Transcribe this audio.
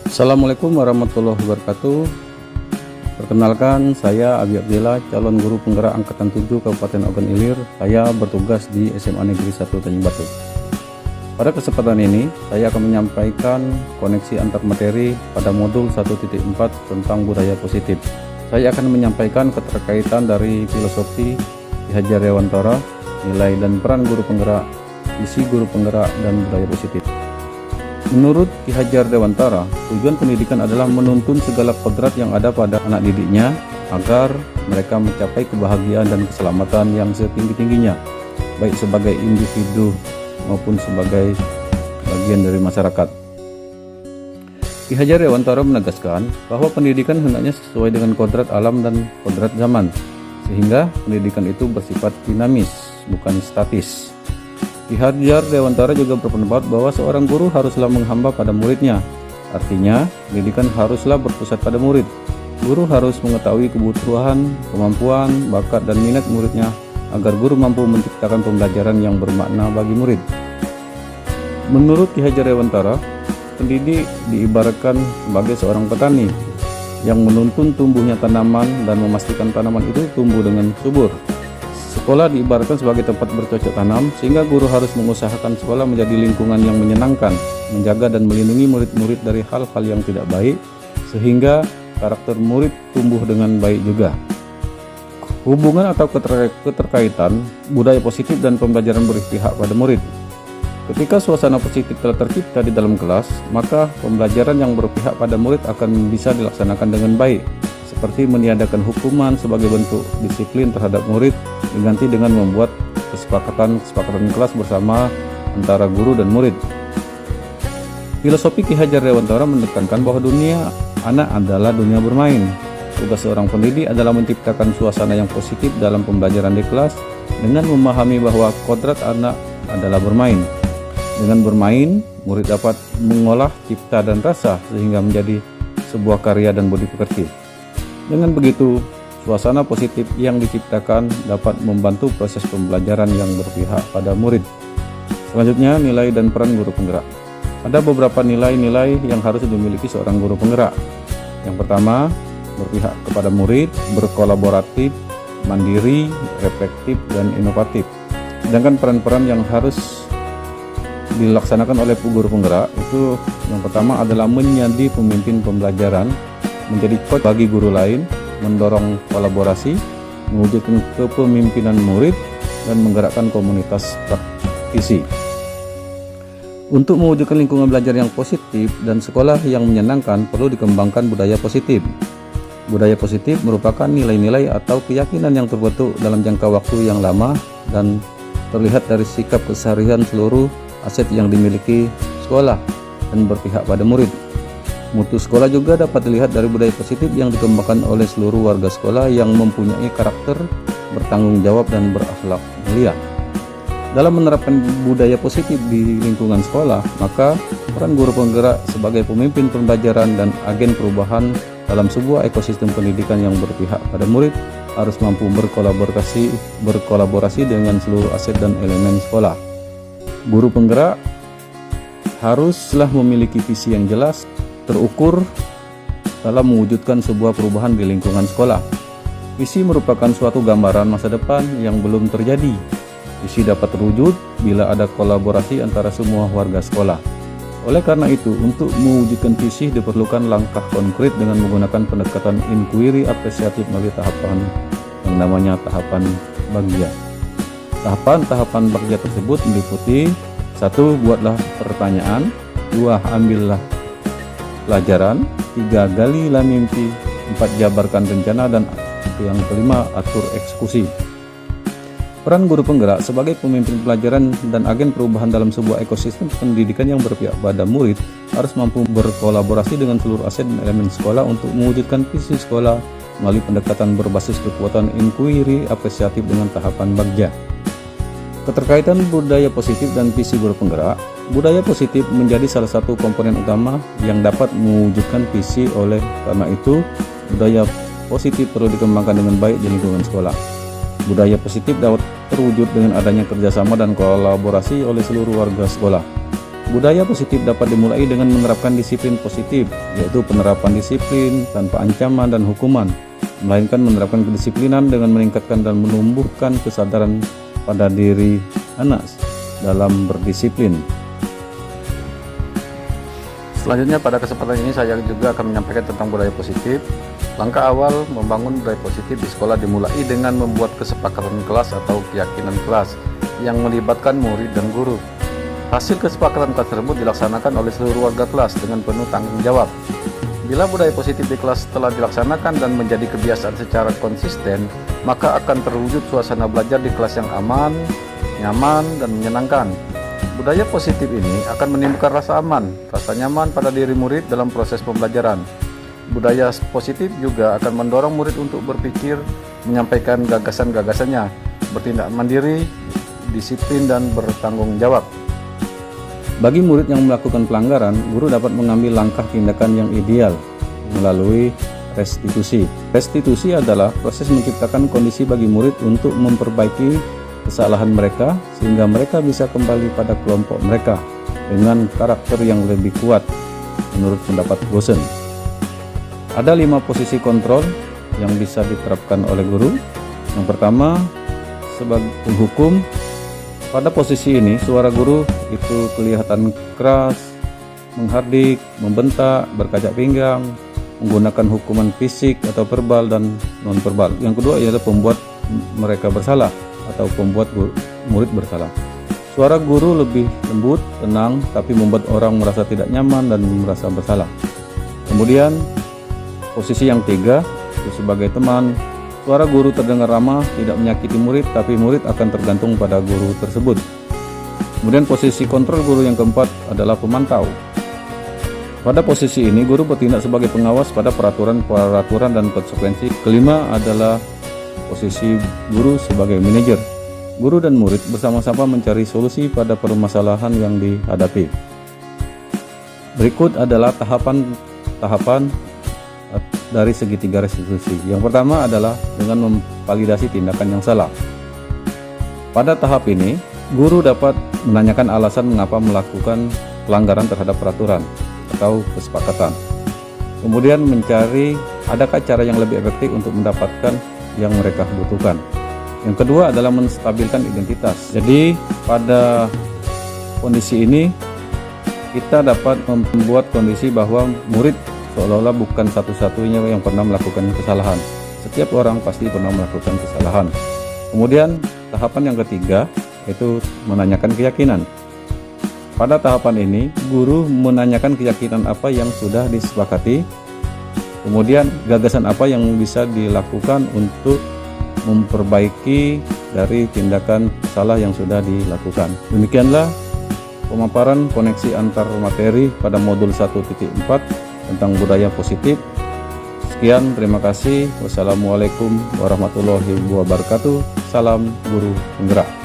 Assalamualaikum warahmatullahi wabarakatuh. Perkenalkan, saya Abi Abdillah, calon guru penggerak Angkatan 7 Kabupaten Ogan Ilir. Saya bertugas di SMA Negeri 1 Tanjung Batu. Pada kesempatan ini, saya akan menyampaikan koneksi antar materi pada modul 1.4 tentang budaya positif. Saya akan menyampaikan keterkaitan dari filosofi Ki Hajar Dewantara, nilai dan peran guru penggerak, visi guru penggerak, dan budaya positif. Menurut Ki Hajar Dewantara, tujuan pendidikan adalah menuntun segala kodrat yang ada pada anak didiknya agar mereka mencapai kebahagiaan dan keselamatan yang setinggi-tingginya, baik sebagai individu maupun sebagai bagian dari masyarakat. Ki Hajar Dewantara menegaskan bahwa pendidikan hendaknya sesuai dengan kodrat alam dan kodrat zaman, sehingga pendidikan itu bersifat dinamis, bukan statis. Ki Hajar Dewantara juga berpendapat bahwa seorang guru haruslah menghamba pada muridnya. Artinya, pendidikan haruslah berpusat pada murid. Guru harus mengetahui kebutuhan, kemampuan, bakat, dan minat muridnya agar guru mampu menciptakan pembelajaran yang bermakna bagi murid. Menurut Ki Hajar Dewantara, pendidik diibaratkan sebagai seorang petani yang menuntun tumbuhnya tanaman dan memastikan tanaman itu tumbuh dengan subur. Sekolah diibaratkan sebagai tempat bercocok tanam, sehingga guru harus mengusahakan sekolah menjadi lingkungan yang menyenangkan, menjaga dan melindungi murid-murid dari hal-hal yang tidak baik, sehingga karakter murid tumbuh dengan baik juga. Hubungan atau keterkaitan budaya positif dan pembelajaran berpihak pada murid. Ketika suasana positif telah tercipta di dalam kelas, maka pembelajaran yang berpihak pada murid akan bisa dilaksanakan dengan baik, seperti meniadakan hukuman sebagai bentuk disiplin terhadap murid, diganti dengan membuat kesepakatan kelas bersama antara guru dan murid. Filosofi Ki Hajar Dewantara menekankan bahwa dunia anak adalah dunia bermain. Tugas seorang pendidik adalah menciptakan suasana yang positif dalam pembelajaran di kelas dengan memahami bahwa kodrat anak adalah bermain. Dengan bermain, murid dapat mengolah cipta dan rasa sehingga menjadi sebuah karya dan budi pekerti. Dengan begitu, suasana positif yang diciptakan dapat membantu proses pembelajaran yang berpihak pada murid. Selanjutnya, nilai dan peran guru penggerak. Ada beberapa nilai-nilai yang harus dimiliki seorang guru penggerak. Yang pertama, berpihak kepada murid, berkolaboratif, mandiri, reflektif, dan inovatif. Sedangkan peran-peran yang harus dilaksanakan oleh guru penggerak itu yang pertama adalah menjadi pemimpin pembelajaran, menjadi coach bagi guru lain, mendorong kolaborasi, mewujudkan kepemimpinan murid, dan menggerakkan komunitas praktisi. Untuk mewujudkan lingkungan belajar yang positif dan sekolah yang menyenangkan, perlu dikembangkan budaya positif. Budaya positif merupakan nilai-nilai atau keyakinan yang terbentuk dalam jangka waktu yang lama dan terlihat dari sikap keseharian seluruh aset yang dimiliki sekolah dan berpihak pada murid. Mutu sekolah juga dapat dilihat dari budaya positif yang dikembangkan oleh seluruh warga sekolah yang mempunyai karakter, bertanggung jawab, dan berakhlak mulia. Dalam menerapkan budaya positif di lingkungan sekolah, maka peran guru penggerak sebagai pemimpin pembelajaran dan agen perubahan dalam sebuah ekosistem pendidikan yang berpihak pada murid harus mampu berkolaborasi dengan seluruh aset dan elemen sekolah. Guru penggerak haruslah memiliki visi yang jelas, terukur dalam mewujudkan sebuah perubahan di lingkungan sekolah. Visi merupakan suatu gambaran masa depan yang belum terjadi. Visi dapat terwujud bila ada kolaborasi antara semua warga sekolah. Oleh karena itu, untuk mewujudkan visi diperlukan langkah konkret dengan menggunakan pendekatan inquiry apresiatif melalui tahapan yang namanya tahapan Bagja. Tahapan-tahapan Bagja tersebut meliputi 1. Buatlah pertanyaan, 2. Ambillah pelajaran, 3. Galilah mimpi, 4. Jabarkan rencana, dan yang kelima, atur eksekusi. Peran guru penggerak sebagai pemimpin pelajaran dan agen perubahan dalam sebuah ekosistem pendidikan yang berpihak pada murid harus mampu berkolaborasi dengan seluruh aset dan elemen sekolah untuk mewujudkan visi sekolah melalui pendekatan berbasis kekuatan inquiry apresiatif dengan tahapan Bagja. Keterkaitan budaya positif dan visi guru penggerak. Budaya positif menjadi salah satu komponen utama yang dapat mewujudkan visi. Oleh karena itu, budaya positif perlu dikembangkan dengan baik di lingkungan sekolah. Budaya positif dapat terwujud dengan adanya kerjasama dan kolaborasi oleh seluruh warga sekolah. Budaya positif dapat dimulai dengan menerapkan disiplin positif, yaitu penerapan disiplin tanpa ancaman dan hukuman, melainkan menerapkan kedisiplinan dengan meningkatkan dan menumbuhkan kesadaran pada diri anak dalam berdisiplin. Selanjutnya pada kesempatan ini saya juga akan menyampaikan tentang budaya positif. Langkah awal membangun budaya positif di sekolah dimulai dengan membuat kesepakatan kelas atau keyakinan kelas yang melibatkan murid dan guru. Hasil kesepakatan kelas tersebut dilaksanakan oleh seluruh warga kelas dengan penuh tanggung jawab. Bila budaya positif di kelas telah dilaksanakan dan menjadi kebiasaan secara konsisten, maka akan terwujud suasana belajar di kelas yang aman, nyaman, dan menyenangkan. Budaya positif ini akan menimbulkan rasa aman, rasa nyaman pada diri murid dalam proses pembelajaran. Budaya positif juga akan mendorong murid untuk berpikir, menyampaikan gagasan-gagasannya, bertindak mandiri, disiplin, dan bertanggung jawab. Bagi murid yang melakukan pelanggaran, guru dapat mengambil langkah tindakan yang ideal melalui restitusi. Restitusi adalah proses menciptakan kondisi bagi murid untuk memperbaiki kesalahan mereka sehingga mereka bisa kembali pada kelompok mereka dengan karakter yang lebih kuat menurut pendapat Gosen. Ada 5 posisi kontrol yang bisa diterapkan oleh guru. Yang pertama, sebagai penghukum. Pada posisi ini suara guru itu kelihatan keras, menghardik, membentak, berkacak pinggang, menggunakan hukuman fisik atau verbal dan non-verbal. Yang kedua ialah pembuat mereka bersalah atau pembuat murid bersalah. Suara guru lebih lembut, tenang, tapi membuat orang merasa tidak nyaman dan merasa bersalah. Kemudian posisi yang ketiga itu sebagai teman. Suara guru terdengar ramah, tidak menyakiti murid, tapi murid akan tergantung pada guru tersebut. Kemudian posisi kontrol guru yang keempat adalah pemantau. Pada posisi ini guru bertindak sebagai pengawas pada peraturan dan konsekuensi. Kelima adalah posisi guru sebagai manajer. Guru dan murid bersama-sama mencari solusi pada permasalahan yang dihadapi. Berikut adalah tahapan dari segitiga restitusi. Yang pertama adalah dengan memvalidasi tindakan yang salah. Pada tahap ini, guru dapat menanyakan alasan mengapa melakukan pelanggaran terhadap peraturan atau kesepakatan. Kemudian mencari adakah cara yang lebih efektif untuk mendapatkan yang mereka butuhkan. Yang kedua adalah menstabilkan identitas. Jadi pada kondisi ini kita dapat membuat kondisi bahwa murid seolah-olah bukan satu-satunya yang pernah melakukan kesalahan. Setiap orang pasti pernah melakukan kesalahan. Kemudian tahapan yang ketiga yaitu menanyakan keyakinan. Pada tahapan ini guru menanyakan keyakinan apa yang sudah disepakati. Kemudian gagasan apa yang bisa dilakukan untuk memperbaiki dari tindakan salah yang sudah dilakukan. Demikianlah pemaparan koneksi antar materi pada modul 1.4 tentang budaya positif. Sekian, terima kasih. Wassalamualaikum warahmatullahi wabarakatuh. Salam guru penggerak.